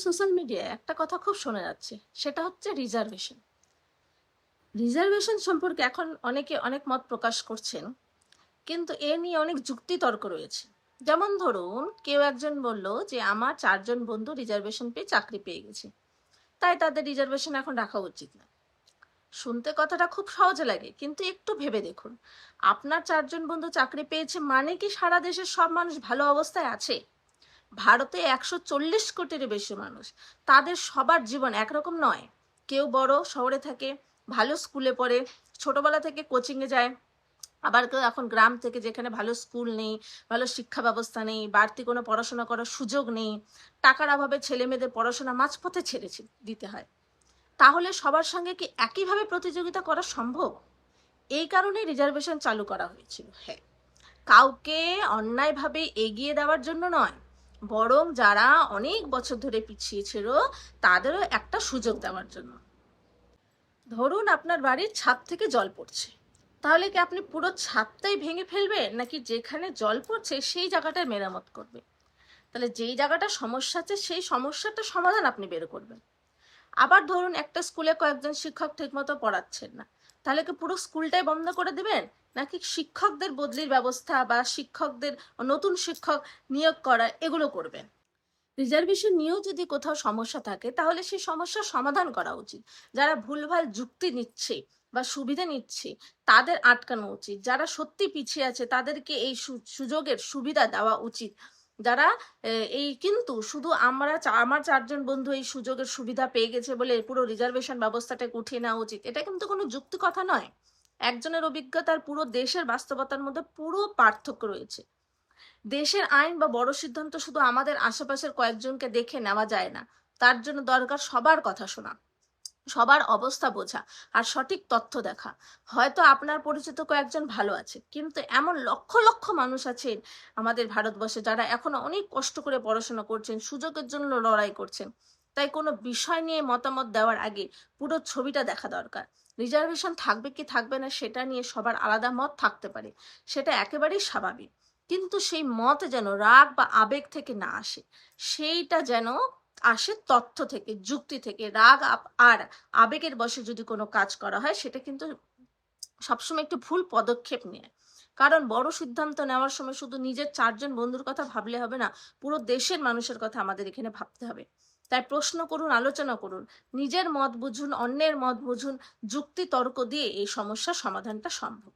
Social মিডিয়ায় একটা কথা খুব শোনা যাচ্ছে, সেটা হচ্ছে রিজার্ভেশন। রিজার্ভেশন সম্পর্কে এখন অনেকে অনেক মত প্রকাশ করছেন, কিন্তু এ নিয়ে অনেক যুক্তি তর্ক রয়েছে। যেমন ধরুন, কেউ একজন বলল যে আমার 4জন বন্ধু রিজার্ভেশন পেয়ে চাকরি পেয়ে গেছে, তাই তাদের রিজার্ভেশন এখন রাখা উচিত না। শুনতে কথাটা খুব সহজে লাগে, কিন্তু একটু ভেবে দেখুন, আপনার 4জন বন্ধু চাকরি পেয়েছে মানে কি সারা দেশের সব মানুষ ভালো অবস্থায় আছে? ভারতে 140 কোটির বেশি মানুষ, তাদের সবার জীবন একরকম নয়। কেউ বড় শহরে থাকে, ভালো স্কুলে পড়ে, ছোটবেলা থেকে কোচিংয়ে যায়। আবার কেউ এখন গ্রাম থেকে, যেখানে ভালো স্কুল নেই, ভালো শিক্ষা ব্যবস্থা নেই, বাড়তি কোনো পড়াশোনা করার সুযোগ নেই, টাকার অভাবে ছেলে মেয়েদের পড়াশোনা মাঝপথে ছেড়ে দিতে হয়। তাহলে সবার সঙ্গে কি একইভাবে প্রতিযোগিতা করা সম্ভব? এই কারণে রিজার্ভেশন চালু করা হয়েছিল। হ্যাঁ, কাউকে অন্যায়ভাবে এগিয়ে দেওয়ার জন্য নয়, বরং যারা অনেক বছর ধরে পিছিয়ে ছিল তাদেরও একটা সুযোগ দেওয়ার জন্য। ধরুন আপনার বাড়ির ছাদ থেকে জল পড়ছে, তাহলে কি আপনি পুরো ছাদটাই ভেঙে ফেলবেন, নাকি যেখানে জল পড়ছে সেই জায়গাটার মেরামত করবে? তাহলে যেই জায়গাটা সমস্যা আছে সেই সমস্যাটা সমাধান আপনি বের করবেন। আবার ধরুন একটা স্কুলে কয়েকজন শিক্ষক ঠিকমতো পড়াচ্ছেন না, তাহলে কি পুরো স্কুলটাই বন্ধ করে দিবেন, নাকি শিক্ষকদের বদলির ব্যবস্থা বা শিক্ষকদের নতুন শিক্ষক নিয়োগ করা এগুলো করবেন? রিজার্ভেশন নিয়েও যদি কোথাও সমস্যা থাকে, তাহলে সেই সমস্যার সমাধান করা উচিত। যারা ভুলভাল যুক্তি নিচ্ছে বা সুবিধা নিচ্ছে তাদের আটকানো উচিত। যারা সত্যি পিছিয়ে আছে তাদেরকে এই সুযোগের সুবিধা দেওয়া উচিত। যারা কিন্তু শুধু আমার 4জন বন্ধু এই সুযোগের সুবিধা পেয়ে গেছে বলে পুরো রিজার্ভেশন ব্যবস্থাটাকে উঠিয়ে নেওয়া উচিত, এটা কিন্তু কোনো যুক্তি কথা নয়। একজনের অভিজ্ঞতার পুরো দেশের বাস্তবতার মধ্যে পুরো পার্থক্য রয়েছে। দেশের আইন বা বড় সিদ্ধান্ত শুধু আমাদের আশেপাশের কয়েকজনকে দেখে নেওয়া যায় না। তার জন্য দরকার সবার কথা শোনা, সবার অবস্থা বোঝা, আর সঠিক তথ্য দেখা। হয়তো আপনার পরিচিত কয়েকজন ভালো আছে, কিন্তু এমন লক্ষ লক্ষ মানুষ আছেন আমাদের ভারতবর্ষে যারা এখনো অনেক কষ্ট করে পড়াশোনা করছেন, সুযোগের জন্য লড়াই করছেন। তাই কোনো বিষয় নিয়ে মতামত দেওয়ার আগে পুরো ছবিটা দেখা দরকার। রিজার্ভেশন থাকবে কি থাকবে না সেটা নিয়ে সবার আলাদা মত থাকতে পারে, সেটা একেবারেই স্বাভাবিক। কিন্তু সেই মত যেন রাগ বা আবেগ থেকে না আসে, সেইটা যেন আসে তথ্য থেকে, যুক্তি থেকে। রাগ আর আবেগের বশে যদি কোনো কাজ করা হয়, সেটা কিন্তু সবসময় একটু ভুল পদক্ষেপ নেয়। কারণ বড় সিদ্ধান্ত নেওয়ার সময় শুধু নিজের 4জন বন্ধুর কথা ভাবলে হবে না, পুরো দেশের মানুষের কথা আমাদের এখানে ভাবতে হবে। তাই প্রশ্ন করুন, আলোচনা করুন, নিজের মত বুঝুন, অন্যের মত বুঝুন, যুক্তি তর্ক দিয়ে এই সমস্যার সমাধানটা সম্ভব।